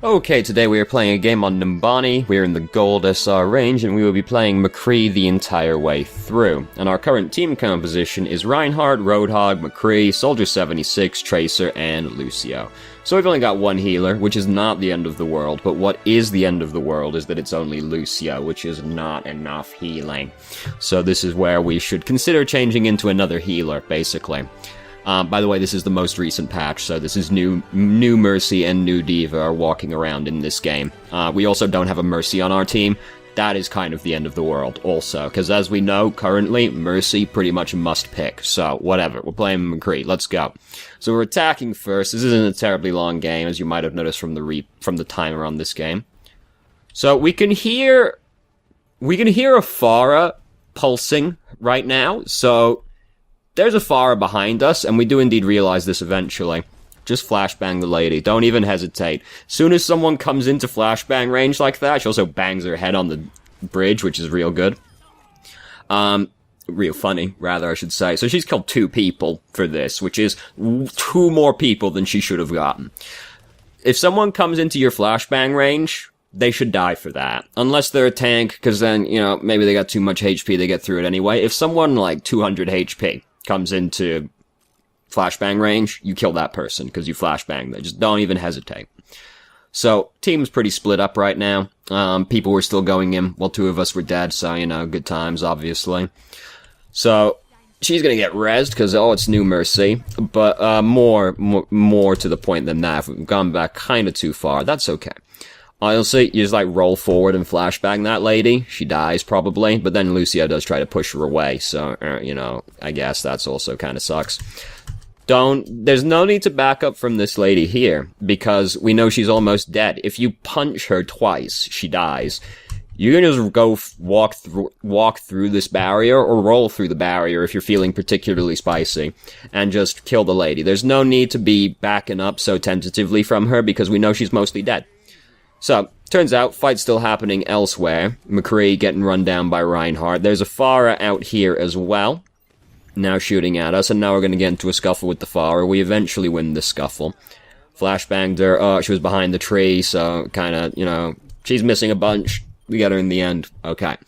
Okay, today we are playing a game on Numbani. We are in the Gold SR range, and we will be playing McCree the entire way through. And our current team composition is Reinhardt, Roadhog, McCree, Soldier 76, Tracer, and Lucio. So we've only got one healer, which is not the end of the world, but what is the end of the world is that it's only Lucio, which is not enough healing. So this is where we should consider changing into another healer, basically. By the way, this is the most recent patch, so this is new Mercy and new Diva are walking around in this game. We also don't have a Mercy on our team. That is kind of the end of the world, also, because as we know, currently, Mercy pretty much a must pick, so whatever, we're playing McCree, let's go. So we're attacking first. This isn't a terribly long game, as you might have noticed from the timer on this game. So we can hear a Pharah pulsing right now, so there's a Pharah behind us, and we do indeed realize this eventually. Just flashbang the lady. Don't even hesitate. Soon as someone comes into flashbang range like that, she also bangs her head on the bridge, which is real good. Real funny, rather, I should say. So she's killed 2 people for this, which is 2 more people than she should have gotten. If someone comes into your flashbang range, they should die for that. Unless they're a tank, because then, maybe they got too much HP, they get through it anyway. If someone like 200 HP comes into flashbang range, you kill that person because you flashbang them. Just don't even hesitate. So, team's pretty split up right now. People were still going in while 2 of us were dead, so, good times, obviously. So, she's gonna get rezzed because, it's new Mercy. But, more to the point than that. If we've gone back kinda too far, that's okay. Honestly, you just, roll forward and flashbang that lady. She dies, probably. But then Lucio does try to push her away. So, I guess that's also kind of sucks. There's no need to back up from this lady here. Because we know she's almost dead. If you punch her twice, she dies. You can just go walk through this barrier, or roll through the barrier if you're feeling particularly spicy. And just kill the lady. There's no need to be backing up so tentatively from her, because we know she's mostly dead. So, turns out, fight's still happening elsewhere. McCree getting run down by Reinhardt. There's a Pharah out here as well, now shooting at us, and now we're gonna get into a scuffle with the Pharah. We eventually win this scuffle. Flashbanged her. She was behind the tree, so kinda, she's missing a bunch. We got her in the end. Okay.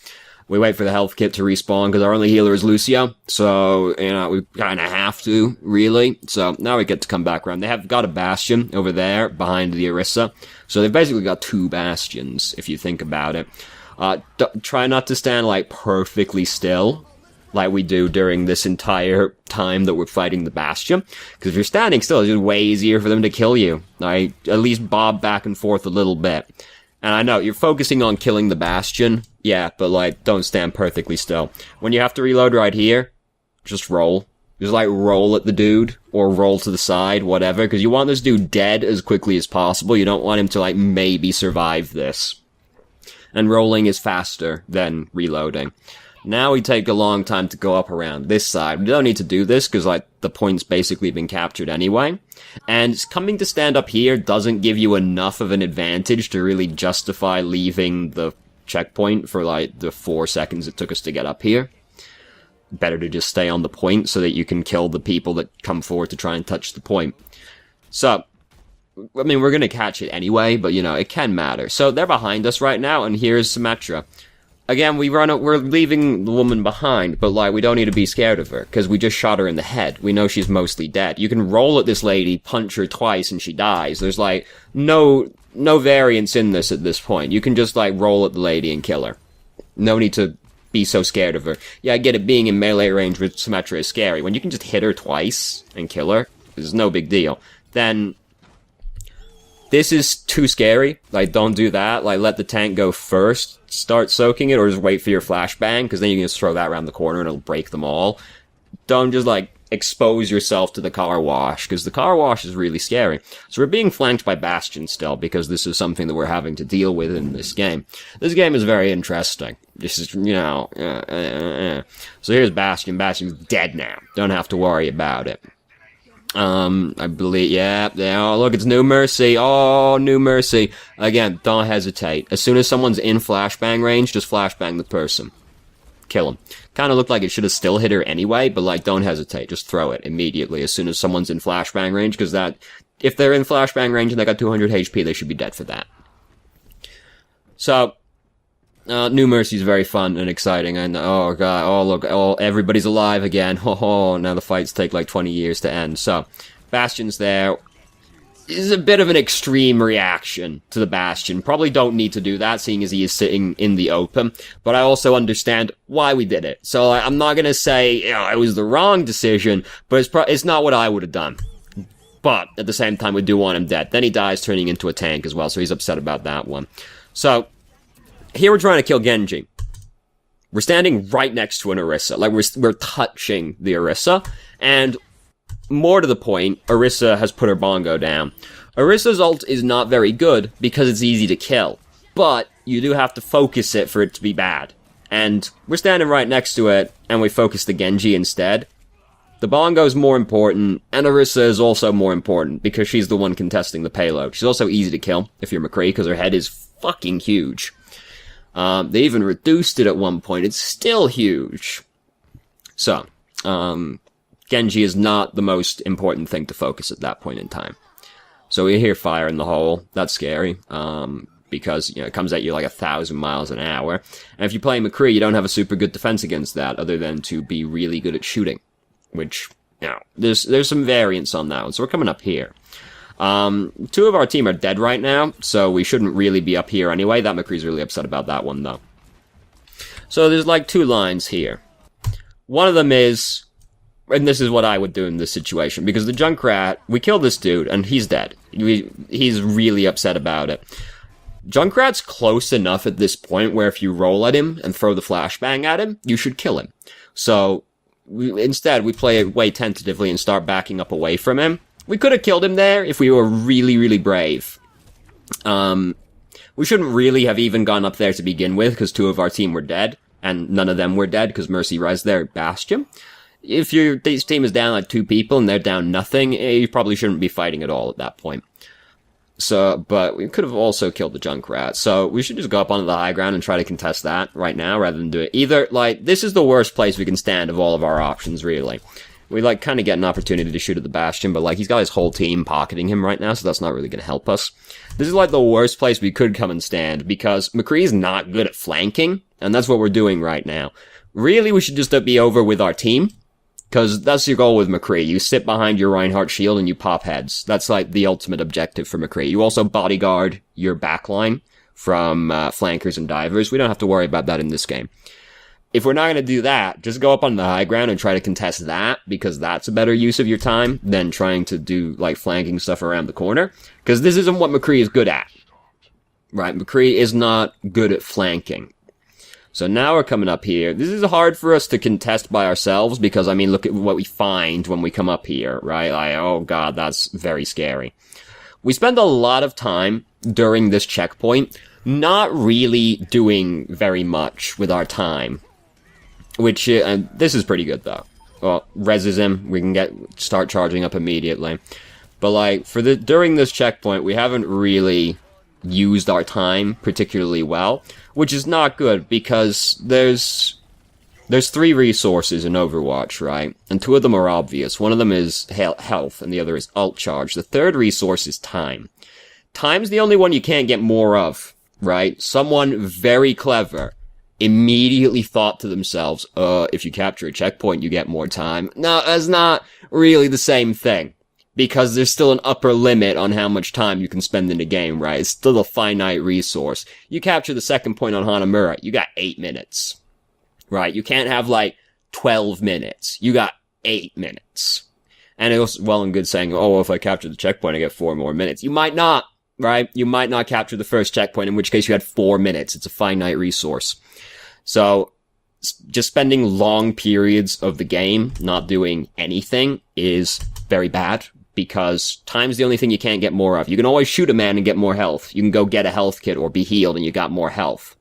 We wait for the health kit to respawn, because our only healer is Lucio. So, we kinda have to, really. So, now we get to come back around. They have got a Bastion over there, behind the Orisa. So they've basically got 2 Bastions, if you think about it. Try not to stand, perfectly still, like we do during this entire time that we're fighting the Bastion. Because if you're standing still, it's just way easier for them to kill you. At least bob back and forth a little bit. And I know, you're focusing on killing the Bastion, yeah, but, don't stand perfectly still. When you have to reload right here, just roll. Just, roll at the dude, or roll to the side, whatever, because you want this dude dead as quickly as possible. You don't want him to, maybe survive this. And rolling is faster than reloading. Now we take a long time to go up around this side. We don't need to do this, because, the point's basically been captured anyway. And coming to stand up here doesn't give you enough of an advantage to really justify leaving the checkpoint for, the 4 seconds it took us to get up here. Better to just stay on the point so that you can kill the people that come forward to try and touch the point. So, we're gonna catch it anyway, but, it can matter. So, they're behind us right now, and here's Symmetra. Again, we're leaving the woman behind, but, we don't need to be scared of her, because we just shot her in the head. We know she's mostly dead. You can roll at this lady, punch her twice, and she dies. There's, no variance in this at this point. You can just, roll at the lady and kill her. No need to be so scared of her. Yeah, I get it, being in melee range with Symmetra is scary. When you can just hit her twice and kill her, it's no big deal. Then, this is too scary. Don't do that. Let the tank go first. Start soaking it, or just wait for your flashbang, because then you can just throw that around the corner and it'll break them all. Don't just, expose yourself to the car wash, because the car wash is really scary. So we're being flanked by Bastion still, because this is something that we're having to deal with in this game. This game is very interesting. This is, So here's Bastion. Bastion's dead now. Don't have to worry about it. I believe, yeah, oh, look, it's New Mercy. Oh, New Mercy. Again, don't hesitate. As soon as someone's in flashbang range, just flashbang the person. Kill him. Kinda looked like it should have still hit her anyway, but don't hesitate. Just throw it immediately as soon as someone's in flashbang range, because that if they're in flashbang range and they got 200 HP, they should be dead for that. So, New Mercy is very fun and exciting, and oh god, oh look, oh, everybody's alive again, now the fights take like 20 years to end. So, Bastion's there. Is a bit of an extreme reaction to the Bastion. Probably don't need to do that, seeing as he is sitting in the open, but I also understand why we did it. So I'm not gonna say, it was the wrong decision, but it's not what I would have done. But, at the same time, we do want him dead. Then he dies turning into a tank as well, so he's upset about that one. So, here we're trying to kill Genji. We're standing right next to an Orisa. Like, we're touching the Orisa, and more to the point, Orisa has put her bongo down. Orisa's ult is not very good because it's easy to kill, but you do have to focus it for it to be bad. And we're standing right next to it, and we focus the Genji instead. The bongo's more important, and Orisa is also more important because she's the one contesting the payload. She's also easy to kill if you're McCree because her head is fucking huge. They even reduced it at one point. It's still huge. So, Genji is not the most important thing to focus at that point in time. So we hear fire in the hole. That's scary. Because, it comes at you like 1,000 miles an hour. And if you play McCree, you don't have a super good defense against that, other than to be really good at shooting. Which, there's some variance on that one. So we're coming up here. 2 of our team are dead right now, so we shouldn't really be up here anyway. That McCree's really upset about that one, though. So there's like 2 lines here. One of them is, and this is what I would do in this situation, because the Junkrat, we kill this dude, and he's dead. He's really upset about it. Junkrat's close enough at this point where if you roll at him and throw the flashbang at him, you should kill him. So, instead, we play it way tentatively and start backing up away from him. We could have killed him there if we were really, really brave. We shouldn't really have even gone up there to begin with, because 2 of our team were dead, and none of them were dead, because Mercy Res there at Bastion. If your team is down like 2 people and they're down nothing, you probably shouldn't be fighting at all at that point. So, but we could have also killed the Junkrat, so we should just go up onto the high ground and try to contest that right now, rather than do it. Either, this is the worst place we can stand of all of our options, really. We, kind of get an opportunity to shoot at the Bastion, but, he's got his whole team pocketing him right now, so that's not really gonna help us. This is, the worst place we could come and stand, because McCree's not good at flanking, and that's what we're doing right now. Really, we should just be over with our team, because that's your goal with McCree. You sit behind your Reinhardt shield and you pop heads. That's, the ultimate objective for McCree. You also bodyguard your backline from flankers and divers. We don't have to worry about that in this game. If we're not going to do that, just go up on the high ground and try to contest that, because that's a better use of your time than trying to do, flanking stuff around the corner. Because this isn't what McCree is good at. Right? McCree is not good at flanking. So now we're coming up here. This is hard for us to contest by ourselves, because, look at what we find when we come up here, right? Oh god, that's very scary. We spend a lot of time during this checkpoint not really doing very much with our time. Which, this is pretty good, though. Well, reses him, we can start charging up immediately. But, during this checkpoint, we haven't really used our time particularly well, which is not good, because there's 3 resources in Overwatch, right? And 2 of them are obvious. One of them is health, and the other is ult charge. The 3rd resource is time. Time's the only one you can't get more of, right? Someone very clever immediately thought to themselves, if you capture a checkpoint, you get more time. No, that's not really the same thing. Because there's still an upper limit on how much time you can spend in a game, right? It's still a finite resource. You capture the 2nd point on Hanamura, you got 8 minutes. Right? You can't have 12 minutes. You got 8 minutes. And it was well and good saying, if I capture the checkpoint, I get 4 more minutes. You might not, right? You might not capture the first checkpoint, in which case you had 4 minutes. It's a finite resource. So, just spending long periods of the game not doing anything is very bad, because time's the only thing you can't get more of. You can always shoot a man and get more health. You can go get a health kit or be healed and you got more health.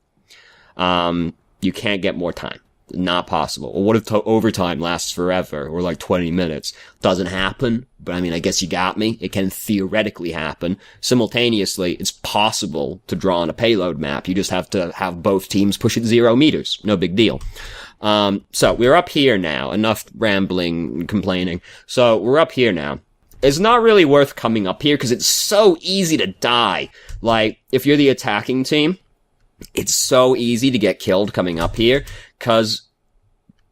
You can't get more time. Not possible. Well, what if overtime lasts forever, or 20 minutes? Doesn't happen, but I guess you got me. It can theoretically happen. Simultaneously, it's possible to draw on a payload map. You just have to have both teams push it 0 meters. No big deal. So, we're up here now. Enough rambling and complaining. So, we're up here now. it's not really worth coming up here, because it's so easy to die. Like, if you're the attacking team, it's so easy to get killed coming up here, because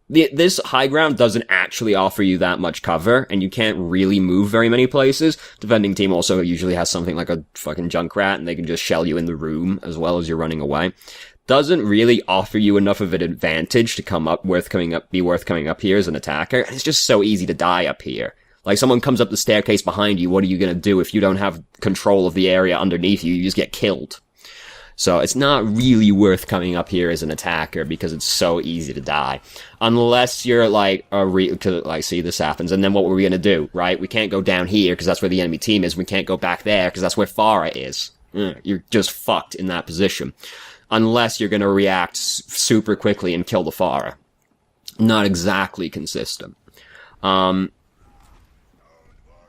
this high ground doesn't actually offer you that much cover, and you can't really move very many places. Defending team also usually has something like a fucking Junkrat, and they can just shell you in the room as well as you're running away. Doesn't really offer you enough of an advantage to be worth coming up here as an attacker, and it's just so easy to die up here. Like, someone comes up the staircase behind you, what are you gonna do if you don't have control of the area underneath you? You just get killed. So it's not really worth coming up here as an attacker because it's so easy to die. Unless you're like, see this happens, and then what were we gonna do, right? We can't go down here because that's where the enemy team is. We can't go back there because that's where Farah is. You're just fucked in that position. Unless you're gonna react super quickly and kill the Farah. Not exactly consistent. What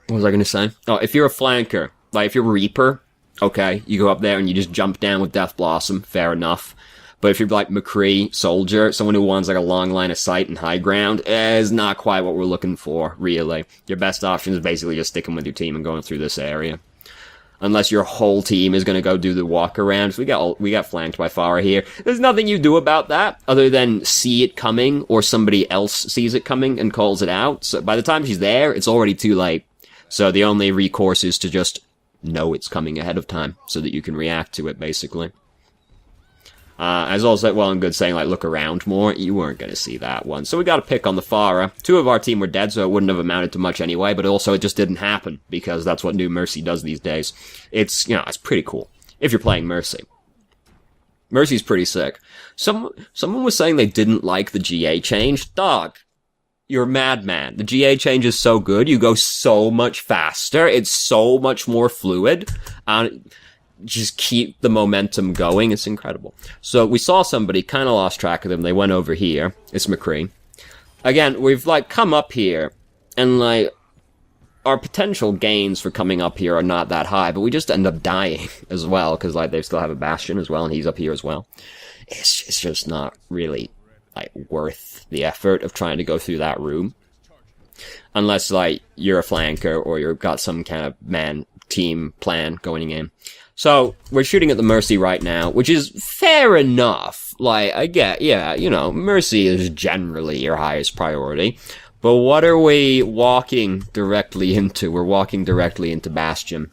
was I gonna say? Oh, if you're a flanker, like if you're Reaper, okay, you go up there and you just jump down with Death Blossom, fair enough. But if you're like McCree, Soldier, someone who wants like a long line of sight and high ground, is not quite what we're looking for, really. Your best option is basically just sticking with your team and going through this area. Unless your whole team is gonna go do the walk around. So we got flanked by Farah here. There's nothing you do about that, other than see it coming, or somebody else sees it coming and calls it out. So by the time she's there, it's already too late. So the only recourse is to just know it's coming ahead of time, so that you can react to it, basically. As also, well and good saying, like, look around more, you weren't gonna see that one. So we got a pick on the Farah. 2 of our team were dead, so it wouldn't have amounted to much anyway, but also it just didn't happen, because that's what new Mercy does these days. It's, it's pretty cool, if you're playing Mercy. Mercy's pretty sick. Someone was saying they didn't like the GA change. Dog. You're a madman. The GA change is so good. You go so much faster. It's so much more fluid. Just keep the momentum going. It's incredible. So we saw somebody, kind of lost track of them. They went over here. It's McCree. Again, we've like come up here and like our potential gains for coming up here are not that high, but we just end up dying as well because like they still have a Bastion as well and he's up here as well. It's just not really like worth the effort of trying to go through that room. Unless like you're a flanker or you've got some kind of team plan going in. So we're shooting at the Mercy right now, which is fair enough. Like I get, yeah, Mercy is generally your highest priority. But what are we walking directly into? We're walking directly into Bastion.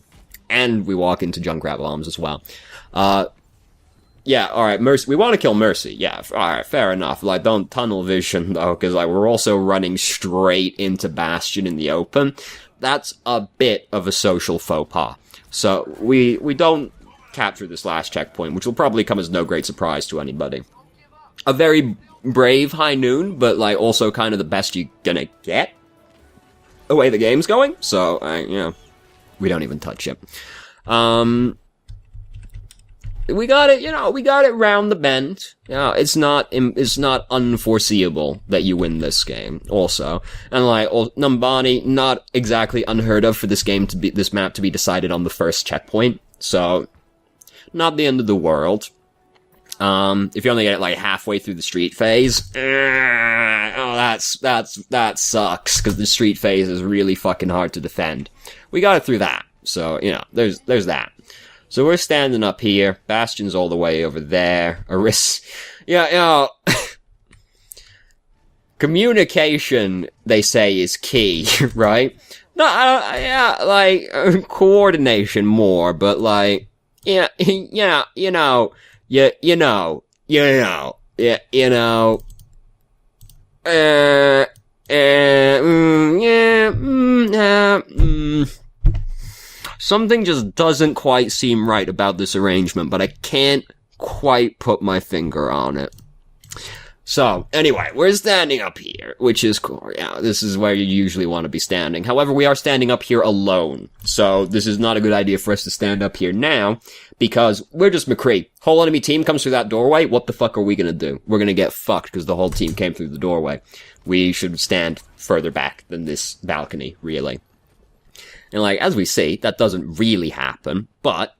And we walk into Junkrat bombs as well. Yeah, alright, Mercy. We want to kill Mercy. Yeah, alright, fair enough. Like, don't tunnel vision, though, because, like, we're also running straight into Bastion in the open. That's a bit of a social faux pas. So, we don't capture this last checkpoint, which will probably come as no great surprise to anybody. A very brave high noon, but, like, also kind of the best you're gonna get. The way the game's going. So, we don't even touch it. We got it, we got it round the bend. It's not unforeseeable that you win this game, also. And like, Numbani, not exactly unheard of for this map to be decided on the first checkpoint. So, not the end of the world. If you only get it like halfway through the street phase, that sucks, cause the street phase is really fucking hard to defend. We got it through that. So, there's that. So we're standing up here. Bastion's all the way over there. Communication, they say, is key, right? No, coordination more, but like, something just doesn't quite seem right about this arrangement, but I can't quite put my finger on it. So, anyway, we're standing up here, which is cool. Yeah, this is where you usually want to be standing. However, we are standing up here alone. So, this is not a good idea for us to stand up here now, because we're just McCree. Whole enemy team comes through that doorway, what the fuck are we gonna do? We're gonna get fucked, because the whole team came through the doorway. We should stand further back than this balcony, really. And like, as we see, that doesn't really happen, but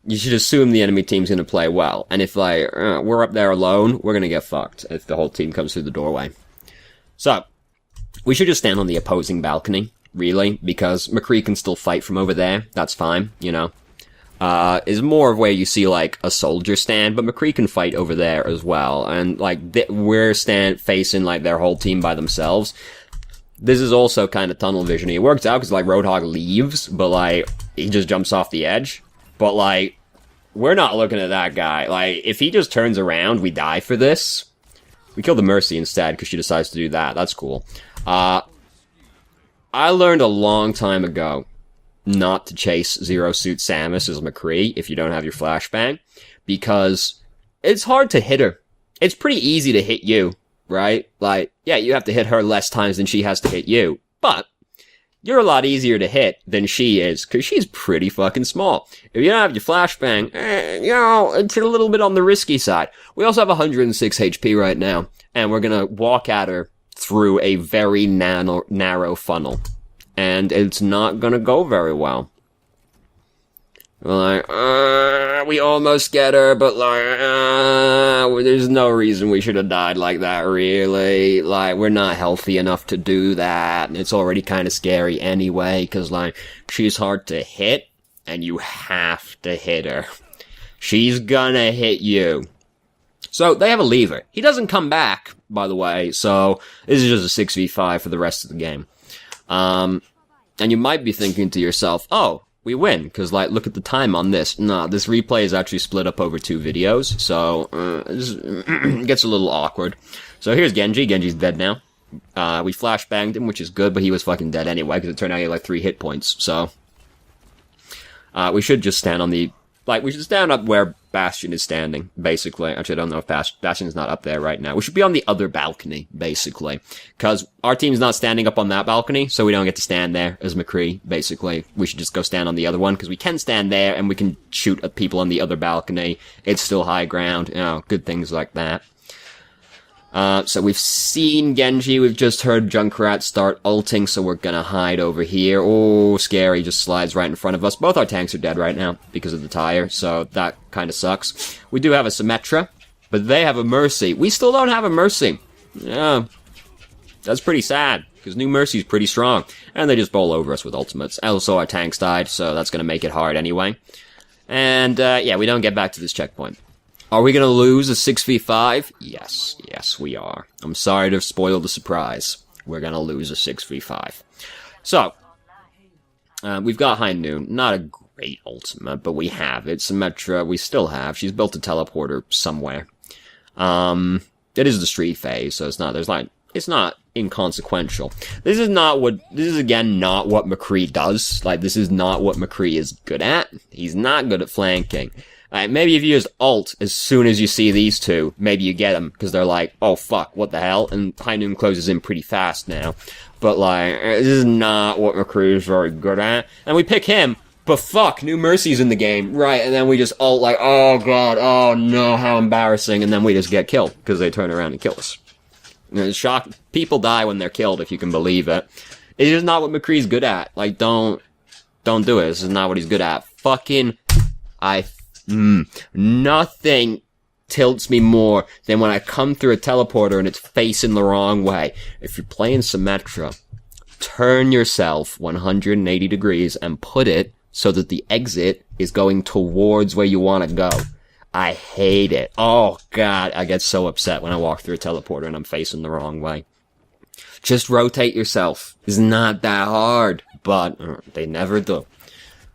you should assume the enemy team's gonna play well. And if like, we're up there alone, we're gonna get fucked if the whole team comes through the doorway. So, we should just stand on the opposing balcony. really, because McCree can still fight from over there. That's fine, you know. Is more of where you see, like, a soldier stand, but McCree can fight over there as well. And, like, we're facing, like, their whole team by themselves. This is also kind of tunnel vision. It works out because, like, Roadhog leaves, but, like, he just jumps off the edge. But, like, we're not looking at that guy. Like, if he just turns around, we die for this. We kill the Mercy instead because she decides to do that. That's cool. I learned a long time ago not to chase Zero Suit Samus as McCree if you don't have your flashbang, because it's hard to hit her. It's pretty easy to hit you, right? Like, yeah, you have to hit her less times than she has to hit you, but you're a lot easier to hit than she is, because she's pretty fucking small. If you don't have your flashbang, you know, it's a little bit on the risky side. We also have 106 HP right now, and we're gonna walk at her through a very narrow funnel. And it's not gonna go very well. Like, we almost get her, but like, there's no reason we should have died like that, really. Like, we're not healthy enough to do that. And it's already kind of scary anyway, because like, she's hard to hit, and you have to hit her. She's gonna hit you. So, they have a lever. He doesn't come back, by the way, so this is just a 6v5 for the rest of the game. And you might be thinking to yourself, oh, we win, because, like, look at the time on this. Nah, this replay is actually split up over 2 videos, so, it gets a little awkward. So here's Genji. Genji's dead now. We flashbanged him, which is good, but he was fucking dead anyway, because it turned out he had, like, 3 hit points, so. We should just stand on the, like, we should stand up where Bastion is standing, basically. Actually, I don't know if Bastion's not up there right now. We should be on the other balcony, basically. Because our team's not standing up on that balcony, so we don't get to stand there as McCree, basically. We should just go stand on the other one, because we can stand there, and we can shoot at people on the other balcony. It's still high ground, you know, good things like that. So we've seen Genji, we've just heard Junkrat start ulting, so we're gonna hide over here. Oh, scary, just slides right in front of us. Both our tanks are dead right now, because of the tire, so that kinda sucks. We do have a Symmetra, but they have a Mercy. We still don't have a Mercy. Yeah, that's pretty sad, because New Mercy's pretty strong. And they just bowl over us with ultimates. Also, our tanks died, so that's gonna make it hard anyway. And, yeah, we don't get back to this checkpoint. Are we gonna lose a 6v5? Yes. Yes, we are. I'm sorry to have spoiled the surprise. We're gonna lose a 6v5. So, we've got High Noon. Not a great ultimate, but we have it. Symmetra, we still have. She's built a teleporter somewhere. It is the street phase, so it's not inconsequential. This is again not what McCree does. Like, this is not what McCree is good at. He's not good at flanking. Maybe if you use ult as soon as you see these two, maybe you get them, because they're like, oh fuck, what the hell? And High Noon closes in pretty fast now. But like, this is not what McCree is very good at. And we pick him, but fuck, New Mercy's in the game. Right, and then we just ult like, oh god, oh no, how embarrassing, and then we just get killed, because they turn around and kill us. And it's shock. People die when they're killed, if you can believe it. It's just not what McCree's good at. Like, don't do it. This is not what he's good at. Fucking, nothing tilts me more than when I come through a teleporter and it's facing the wrong way. If you're playing Symmetra, turn yourself 180 degrees and put it so that the exit is going towards where you want to go. I hate it. Oh god, I get so upset when I walk through a teleporter and I'm facing the wrong way. Just rotate yourself. It's not that hard, but they never do.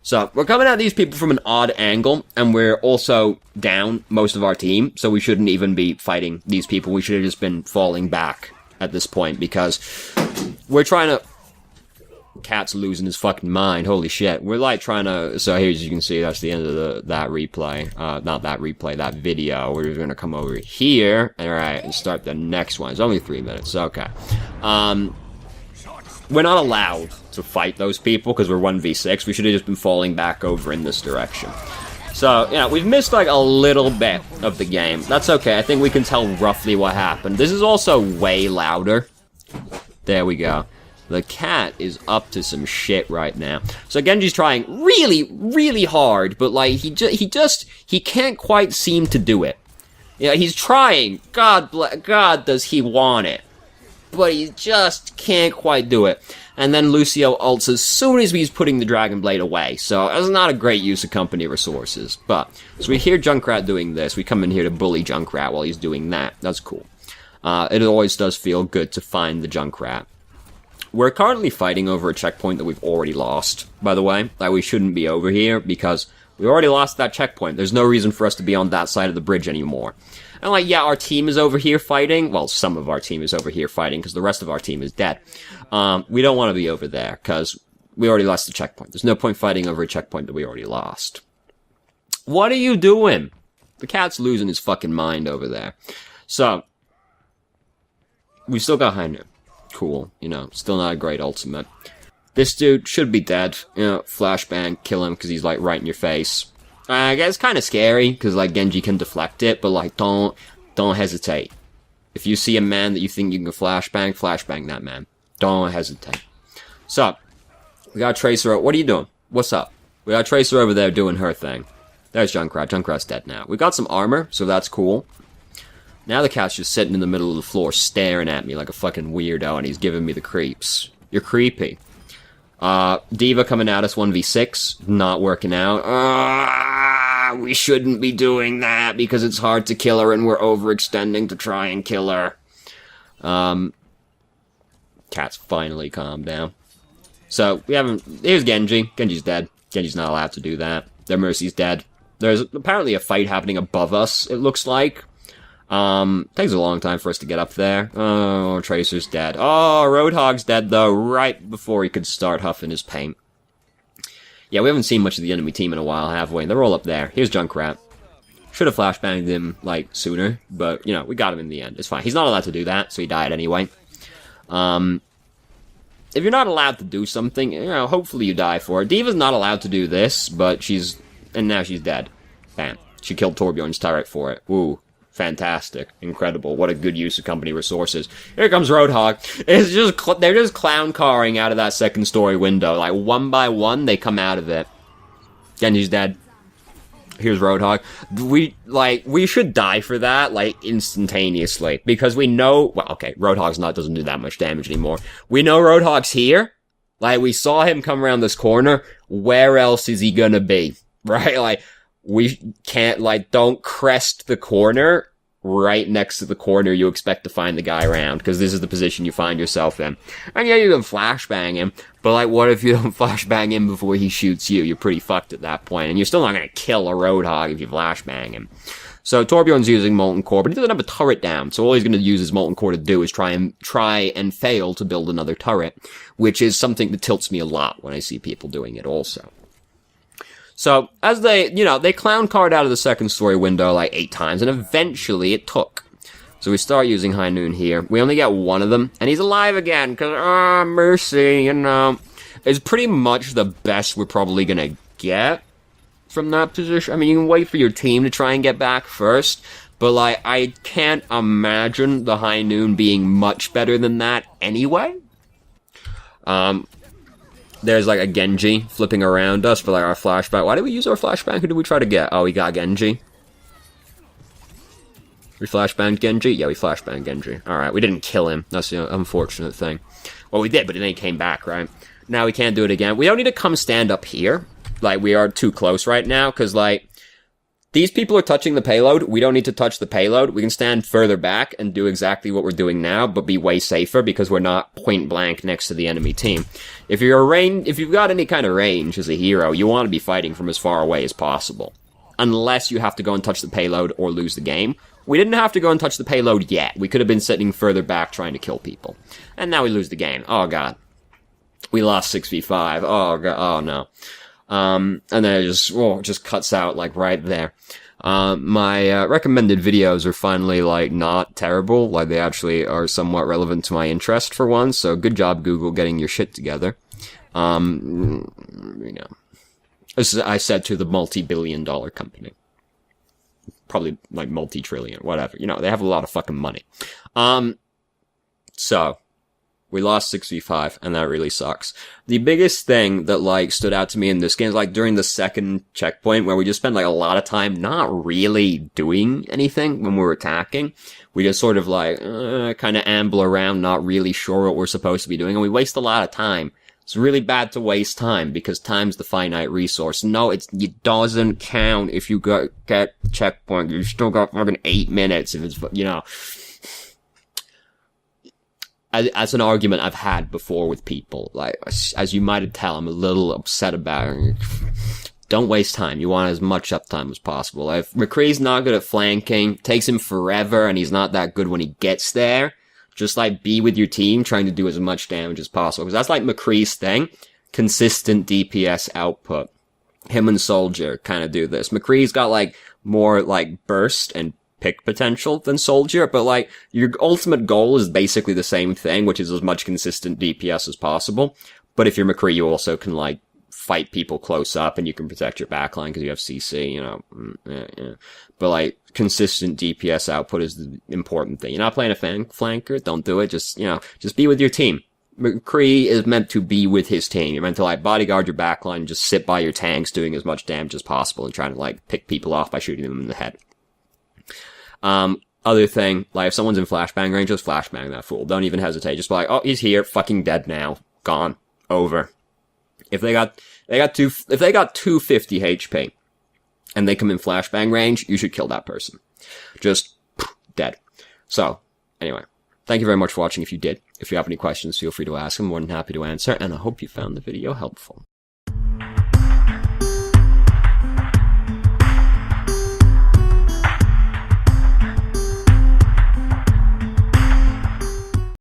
So, we're coming at these people from an odd angle, and we're also down most of our team, so we shouldn't even be fighting these people. We should have just been falling back at this point, because we're trying to... Cat's losing his fucking mind, holy shit. We're like trying to... So here, as you can see, that's the end of that replay. Not that replay, that video. We're just gonna come over here, alright, and start the next one. It's only 3 minutes, okay. We're not allowed to fight those people because we're 1v6. We should have just been falling back over in this direction. So, yeah, we've missed like a little bit of the game. That's okay. I think we can tell roughly what happened. This is also way louder. There we go. The cat is up to some shit right now. So Genji's trying really, really hard, but like he can't quite seem to do it. Yeah, he's trying. God, does he want it? but he just can't quite do it. And then Lucio ults as soon as he's putting the Dragon Blade away. So that's not a great use of company resources. But, so we hear Junkrat doing this. We come in here to bully Junkrat while he's doing that. That's cool. It always does feel good to find the Junkrat. We're currently fighting over a checkpoint that we've already lost, by the way. Like, we shouldn't be over here because we already lost that checkpoint. There's no reason for us to be on that side of the bridge anymore. And like, yeah, our team is over here fighting. Well, some of our team is over here fighting because the rest of our team is dead. We don't want to be over there because we already lost the checkpoint. There's no point fighting over a checkpoint that we already lost. What are you doing? The cat's losing his fucking mind over there. So, we still got Hainu. Cool. You know, still not a great ultimate. This dude should be dead. You know, flashbang, kill him because he's like right in your face. I guess it's kind of scary, because, like, Genji can deflect it, but, like, don't hesitate. If you see a man that you think you can flashbang that man. Don't hesitate. So, we got Tracer. What are you doing? What's up? We got Tracer over there doing her thing. There's Junkrat. Junkrat's dead now. We got some armor, so that's cool. Now the cat's just sitting in the middle of the floor staring at me like a fucking weirdo, and he's giving me the creeps. You're creepy. Diva coming at us 1v6. Not working out. We shouldn't be doing that because it's hard to kill her and we're overextending to try and kill her. Cat's finally calmed down. So, we haven't... Here's Genji. Genji's dead. Genji's not allowed to do that. Their Mercy's dead. There's apparently a fight happening above us, it looks like. Takes a long time for us to get up there. Oh, Tracer's dead. Oh, Roadhog's dead, though, right before he could start huffing his paint. Yeah, we haven't seen much of the enemy team in a while, have we? They're all up there. Here's Junkrat. Should have flashbanged him, like, sooner, but, you know, we got him in the end. It's fine. He's not allowed to do that, so he died anyway. If you're not allowed to do something, you know, hopefully you die for it. Diva's not allowed to do this, but she's... And now she's dead. Bam. She killed Torbjorn's turret for it. Ooh. Fantastic. Incredible. What a good use of company resources. Here comes Roadhog. It's just, they're just clown carring out of that second story window. Like, one by one, they come out of it. Genji's dead. Here's Roadhog. We should die for that, like, instantaneously. Because we know, well, okay, Roadhog's doesn't do that much damage anymore. We know Roadhog's here. Like, we saw him come around this corner. Where else is he gonna be? Right? Like, we can't, like, don't crest the corner right next to the corner you expect to find the guy around, because this is the position you find yourself in. And yeah, you can flashbang him, but, like, what if you don't flashbang him before he shoots you? You're pretty fucked at that point, and you're still not gonna kill a Roadhog if you flashbang him. So Torbjorn's using Molten Core, but he doesn't have a turret down, so all he's gonna use his Molten Core to do is try and fail to build another turret, which is something that tilts me a lot when I see people doing it also. So, as they clown card out of the second story window like 8 times, and eventually it took. So we start using High Noon here. We only get one of them, and he's alive again, because, Mercy, you know. It's pretty much the best we're probably gonna get from that position. I mean, you can wait for your team to try and get back first, but, like, I can't imagine the High Noon being much better than that anyway. There's, like, a Genji flipping around us for, like, our flashback. Why did we use our flashbang? Who did we try to get? Oh, we got Genji. We flashbanged Genji? Yeah, we flashbanged Genji. Alright, we didn't kill him. That's the unfortunate thing. Well, we did, but then he came back, right? Now we can't do it again. We don't need to come stand up here. Like, we are too close right now, because, like, these people are touching the payload. We don't need to touch the payload. We can stand further back and do exactly what we're doing now, but be way safer because we're not point blank next to the enemy team. If you've got any kind of range as a hero, you want to be fighting from as far away as possible. Unless you have to go and touch the payload or lose the game. We didn't have to go and touch the payload yet. We could have been sitting further back trying to kill people. And now we lose the game. Oh god. We lost 6v5. Oh god. Oh no. And then it just cuts out, like, right there. My recommended videos are finally, like, not terrible. Like, they actually are somewhat relevant to my interest for once, so good job, Google, getting your shit together. You know. This is, I said, to the multi-billion-dollar company. Probably, like, multi-trillion, whatever. You know, they have a lot of fucking money. So, We lost 6v5, and that really sucks. The biggest thing that, like, stood out to me in this game is, like, during the second checkpoint, where we just spent, like, a lot of time not really doing anything when we were attacking. We just sort of, like, kind of amble around, not really sure what we're supposed to be doing, and we waste a lot of time. It's really bad to waste time, because time's the finite resource. No, it doesn't count if you get checkpoint. You still got fucking 8 minutes if it's, you know. As an argument I've had before with people, like, as you might tell, I'm a little upset about it. Don't waste time. You want as much uptime as possible. If McCree's not good at flanking, takes him forever, and he's not that good when he gets there, just, like, be with your team, trying to do as much damage as possible. Because that's, like, McCree's thing. Consistent DPS output. Him and Soldier kind of do this. McCree's got, like, more, like, burst and pick potential than Soldier, but, like, your ultimate goal is basically the same thing, which is as much consistent DPS as possible. But if you're McCree, you also can, like, fight people close up, and you can protect your backline because you have CC, you know. Yeah. But, like, consistent DPS output is the important thing. You're not playing a flanker, don't do it. Just, you know, just be with your team. McCree is meant to be with his team. You're meant to, like, bodyguard your backline, just sit by your tanks doing as much damage as possible and trying to, like, pick people off by shooting them in the head. Other thing, like, if someone's in flashbang range, just flashbang that fool. Don't even hesitate. Just be like, oh, he's here, fucking dead now. Gone. Over. If they got 250 HP, and they come in flashbang range, you should kill that person. Just, dead. So, anyway. Thank you very much for watching if you did. If you have any questions, feel free to ask. I'm more than happy to answer, and I hope you found the video helpful.